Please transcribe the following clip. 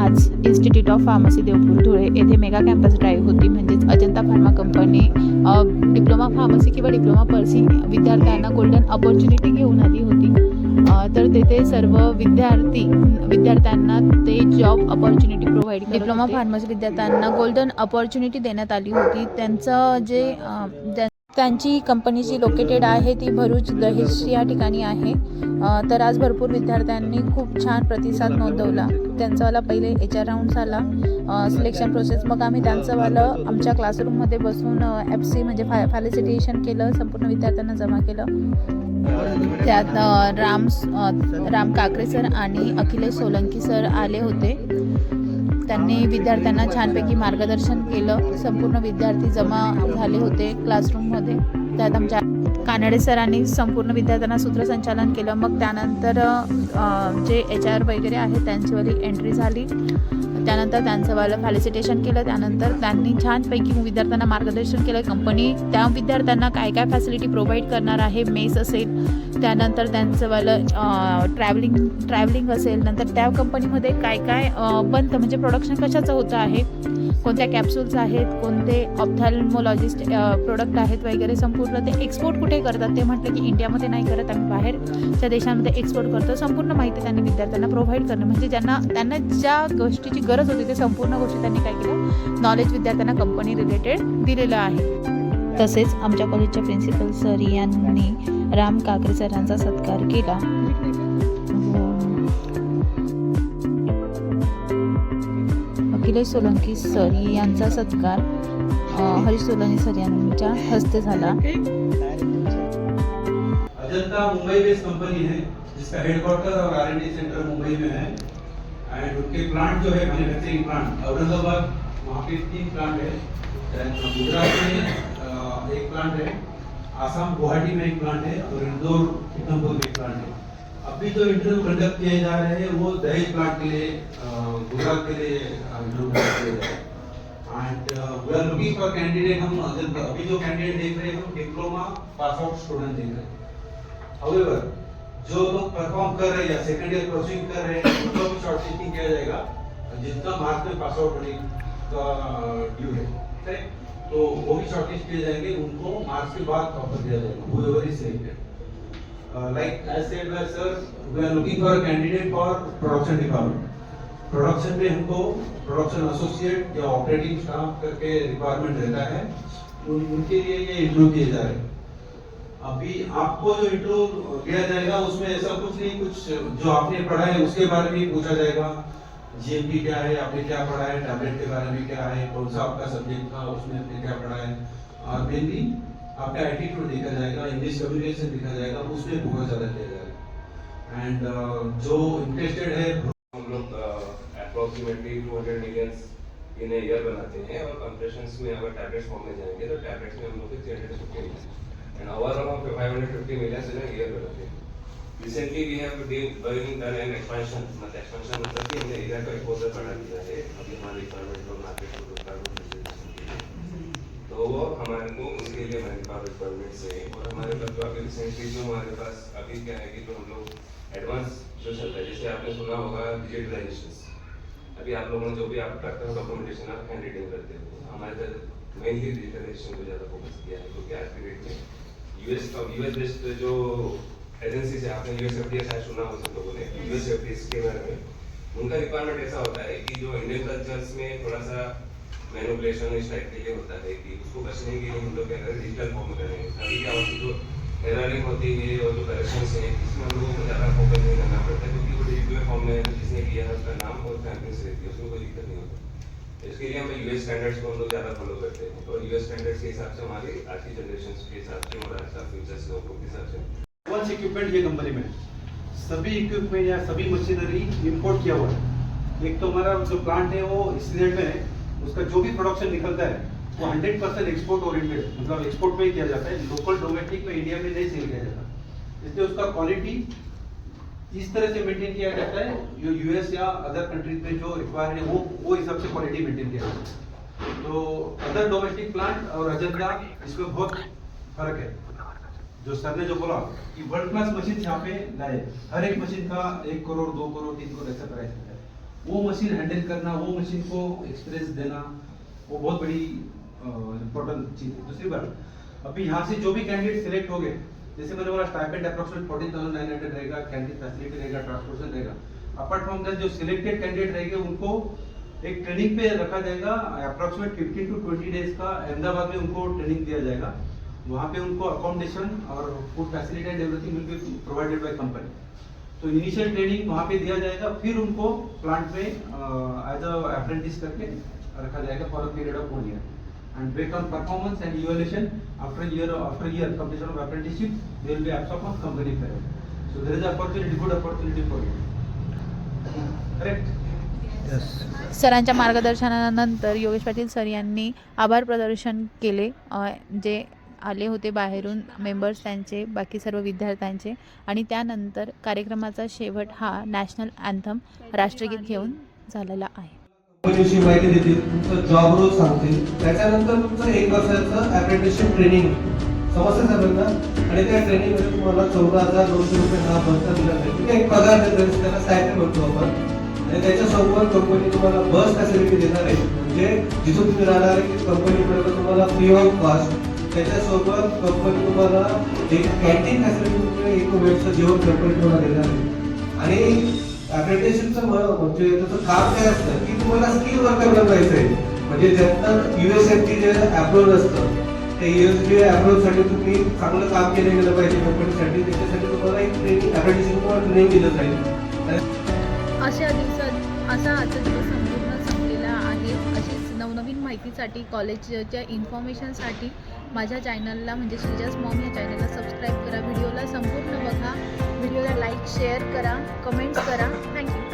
आज institute of pharmacy Devpur Dhule येथे mega campus drive होती. म्हणजेच Ajanta pharma company diploma pharmacy किंवा डिप्लोमा पर्सिंग विद्यार्थ्यांना गोल्डन अपॉर्च्युनिटी घेऊन आली होती. तर तेथे सर्व विद्यार्थ्यांना ते जॉब अपॉर्च्युनिटी प्रोव्हाइड करत डिप्लोमा फार्मसी विद्यार्थ्यांना गोल्डन अपॉर्च्युनिटी देण्यात आली होती. त्यांची कंपनी जी लोकेटेड आहे ती भरूच दहेज या ठिकाणी आहे. तर आज भरपूर विद्यार्थ्यांनी खूप छान प्रतिसाद नोंदवला. त्यांचावाला पहिले HR राऊंड झाला सिलेक्शन प्रोसेस. मग आम्ही त्यांचंवालं आमच्या क्लासरूममध्ये बसून FC म्हणजे फॅलिसिटेशन केलं, संपूर्ण विद्यार्थ्यांना जमा केलं. त्यात राम काकरे सर आणि अखिलेश सोलंकी सर आले होते. त्यांनी विद्यार्थ्यांना छानपैकी मार्गदर्शन केलं. संपूर्ण विद्यार्थी जमा झाले होते क्लासरूममध्ये. त्यात आमच्या कानडे सरांनी संपूर्ण विद्यार्थ्यांना सूत्रसंचालन केलं. मग त्यानंतर जे HR वगैरे आहेत त्यांचीवाली एंट्री झाली. त्यानंतर त्यांचंवालं फॅलिसिटेशन केलं. त्यानंतर त्यांनी छानपैकी विद्यार्थ्यांना मार्गदर्शन केलं. कंपनी त्या विद्यार्थ्यांना काय काय फॅसिलिटी प्रोव्हाइड करणार आहे, मेस असेल, त्यानंतर त्यांचंवालं ट्रॅव्हलिंग असेल, नंतर त्या कंपनीमध्ये काय काय बनतं म्हणजे प्रोडक्शन कशाचं होतं आहे, कोणत्या कॅप्सूल्स आहेत, कोणते ऑप्थॅल्मोलॉजिस्ट प्रोडक्ट आहेत वगैरे. संपूर्ण ते एक्सपोर्ट कुठे करतात ते म्हटलं की इंडियामध्ये नाही करत, आम्ही बाहेरच्या देशांमध्ये एक्सपोर्ट करतो. संपूर्ण माहिती त्यांनी विद्यार्थ्यांना प्रोव्हाइड करणं म्हणजे त्यांना ज्या गोष्टीची गरज होती ते संपूर्ण गोष्टी त्यांनी काय केलं, नॉलेज विद्यार्थ्यांना कंपनी रिलेटेड दिलेलं आहे. तसेच आमच्या कॉलेजच्या प्रिन्सिपल सर यांनी राम काकरे सरांचा सत्कार केला. अखिलेश सोलंकी सर यांचा सत्कार हरीश सोलंकी सर यांच्या हस्ते झाला. अजंता मुंबई बेस्ड कंपनी है जिसका हेडक्वार्टर और R&D सेंटर मुंबई में है. एंड उनके प्लांट जो है मैन्युफैक्चरिंग प्लांट औरंगाबाद, वहाँ पे 3 प्लांट है. गुजरात में एक प्लांट है, आसाम गुवाहाटी में एक प्लांट है और इंदौर उधमपुर में एक प्लांट है. अभी जो इंटरव्यू कंडक्ट किए जा रहे हैं वो दहेज प्लांट के लिए, गुजरात के लिए इंटरव्यू कंडक्ट किए जा रहे हैं. And we are looking for candidate. हम अभी जो कैंडिडेट देख रहे हैं हम डिप्लोमा पास आउट स्टूडेंट देख रहे हैं. हाउएवर जो लोग परफॉर्म कर रहे हैं या सेकंड ईयर प्रोसीड कर रहे हैं उनको भी शॉर्टलिस्टिंग किया जाएगा. जितना मार्क्स में पास आउट होने का ड्यू है, ठीक है, तो वो भी शॉर्टलिस्ट किए जाएंगे. उनको मार्क्स के बाद ऑफर दिया जाएगा whoever is selected. Like as said by sir, we are looking for a candidate for production department. Production में हमको प्रोडक्शन एसोसिएट या ऑपरेटिंग स्टाफ करके रिक्वायरमेंट रहता है. उनके लिए ये इंटरव्यू किए जा रहे हैं. अभी आपको जो इंटरव्यू दिया जाएगा उसमें ऐसा कुछ नहीं, कुछ जो आपने पढ़ा है उसके बारे में पूछा जाएगा. GMP क्या है, आपने क्या पढ़ा है, टैबलेट के बारे में क्या है, कौन सा आपका सब्जेक्ट था उसमें आपने क्या पढ़ा है, और मेनली आपका एटीट्यूड देखा जाएगा, इंग्लिश कम्युनिकेशन देखा जाएगा, उसमें फोकस ज़्यादा किया जाएगा. एंड जो इंटरेस्टेड है हम लोग अप्रोक्सीमेटली 200 मिलियंस इन ईयर बनाते हैं और कंप्रेशंस में अगर टैबलेट्स फॉर्म में जाएंगे तो टैबलेट्स में हम लोग 350 मिलियन एंड ओवरऑल हम 550 मिलियंस इन ईयर बनाते हैं. Recently we have done an expansion. मतलब कि हमने एरिया का एक्सपोजर बढ़ा दिया है. अभी हमारे रिक्वायरमेंट और मार्केट को तो वो हमारे को उसके लिए हमारे पास रिक्वायरमेंट्स है. और हमारे पास जो अभी रिसेंटली जो हमारे पास अभी क्या है कि जो हम लोग एडवांस जो चलता है, जैसे आपने सुना होगा डिजिटलाइजेशन. अभी आप लोगों ने जो भी आप करते हो डॉक्यूमेंटेशन आप हैंड राइटिंग करते हो, हमारे तरफ मेनली डिजिटलाइजेशन को ज़्यादा फोकस किया है. क्योंकि आज के डेट में यूएस बेस्ड जो एजेंसी से आपने USFDA शायद सुना हो सब लोगों ने, USFDA के बारे में. उनका रिक्वायरमेंट ऐसा होता है कि जो इंडियन कल्चर्स में थोड़ा सा मैनिपुलेशन इस टाइप के लिए होता है कि उसको बचने के लिए हम लोग क्या करें, डिजिटल फॉर्म में करेंगे. अभी क्या होती जो एररिंग होती है और जो करेक्शंस हैं इसमें हम लोगों को ज़्यादा फोकस नहीं करना पड़ता है. क्योंकि वो डिजिटल फॉर्म में है तो जिसने किया है उसका नाम और फैमिलीज रहती है, उसमें कोई दिक्कत नहीं होती. इसके लिए हम US स्टैंडर्ड्स को हम लोग ज़्यादा फॉलो करते हैं. और US स्टैंडर्ड्स के हिसाब से हमारी आज की जनरेशन के हिसाब से और आज का फ्यूचर्स लोगों के हिसाब से एडवांस इक्विपमेंट ये कंपनी में सभी इक्विपमेंट या सभी मशीनरी इंपोर्ट किया हुआ है. एक तो हमारा जो प्लांट है वो स्टेट में है, उसका जो भी प्रोडक्शन निकलता है वो 100% एक्सपोर्ट ओरिएंटेड, मतलब एक्सपोर्ट में ही किया जाता है. लोकल डोमेस्टिक में इंडिया में नहीं सेल किया जाता. इसलिए उसका क्वालिटी इस तरह से मेंटेन किया जाता है जो US या अदर कंट्रीज में जो रिक्वायर्ड है वो हिसाब से क्वालिटी मेंटेन किया जाता है. तो अदर डोमेस्टिक प्लांट और अजंता इसमें बहुत फर्क है. जो सर ने जो बोला कि वर्ल्ड क्लास मशीन यहाँ पे लाए, हर एक मशीन का 1 करोड़ 2 करोड़ 3 करोड़ ऐसा प्राइस है. वो मशीन हैंडल करना, वो मशीन को एक्सपीरियंस देना, वो बहुत बड़ी इम्पोर्टेंट चीज़ है। दूसरी बात, अभी यहाँ से जो भी कैंडिडेट सिलेक्ट हो गए, जैसे मैंने बोला स्टाइपेंड अप्रोक्सीमेट 14,900 रहेगा, कैंटीन फैसिलिटी रहेगा, ट्रांसपोर्टेशन रहेगा। अपार्ट फ्रॉम दैट जो सिलेक्टेड कैंडिडेट रहेंगे उनको एक ट्रेनिंग पे रखा जाएगा, अप्रोक्सीमेट 15 to 20 डेज का अहमदाबाद में उनको ट्रेनिंग दिया जाएगा। वहाँ पे उनको अकोमोडेशन और food facility and everything will be provided by company. तो इनिशियल ट्रेनिंग वहाँ पे दिया जाएगा, फिर उनको प्लांट में एज अ अप्रेंटिस करके रखा जाएगा for a period of 1 year। And based on performance and evaluation, after year completion of apprenticeship, they will be absorbed on company payroll. So there is opportunity, good opportunity for you. Correct? Yes. सरांच्या मार्गदर्शनानंतर Yogesh Patil sir यांनी आभार प्रदर्शन केले, जे आले होते बाहेरून members त्यांचे, बाकी सर्व विद्यार्थ्यांचे, आणि त्यानंतर कार्यक्रमाचा शेवट हा नॅशनल अँथम राष्ट्रगीत घेऊन झालेला आहे. कंपनीविषयी माहिती देतील, तुमचं जॉब रोल सांगतील, त्याच्यानंतर तुमचं 1 वर्षाचं अप्रेंटिसशिप ट्रेनिंग समजतं सगळ्यांना, आणि त्या ट्रेनिंगमध्ये तुम्हाला 14,200 रुपये हा भत्ता दिला जाईल. एक पगार देतात, त्याला स्टायपेंड म्हणतो आपण, आणि त्याच्यासोबत कंपनी तुम्हाला बस फॅसिलिटी देणार आहे, म्हणजे जिथून तुम्ही राहणार आहे की कंपनीपर्यंत तुम्हाला फ्री ऑफ कॉस्ट. त्याच्यासोबत कंपनी तुम्हाला एक कॅन्टीन फॅसिलिटी, एक वेळचं जेवण कंपनी तुम्हाला देणार आहे. आणि अप्रेंटिसशिपचं म्हणजे त्याचं काम काय असतं की तुम्हाला स्किल वर्कर बनवायचं आहे. म्हणजे ज्यांना USFT जे अप्रोच असतं, ते USFT अप्रोचसाठी तुम्ही चांगलं काम केलं गेलं पाहिजे कंपनीसाठी, त्याच्यासाठी तुम्हाला एक ट्रेनिंग, अप्रेंटिसशिप तुम्हाला ट्रेनिंग दिलं जाईल. अशा दिवसात असा आजचा दिवस संपूर्ण संपलेला आहे. अशीच नवनवीन माहितीसाठी, कॉलेजच्या इन्फॉर्मेशनसाठी माझ्या चॅनलला म्हणजे श्रीजाज मॉम या चॅनलला सबस्क्राईब करा. व्हिडिओला संपूर्ण बघा, व्हिडिओला लाईक शेअर करा, कमेंट्स करा. थँक्यू.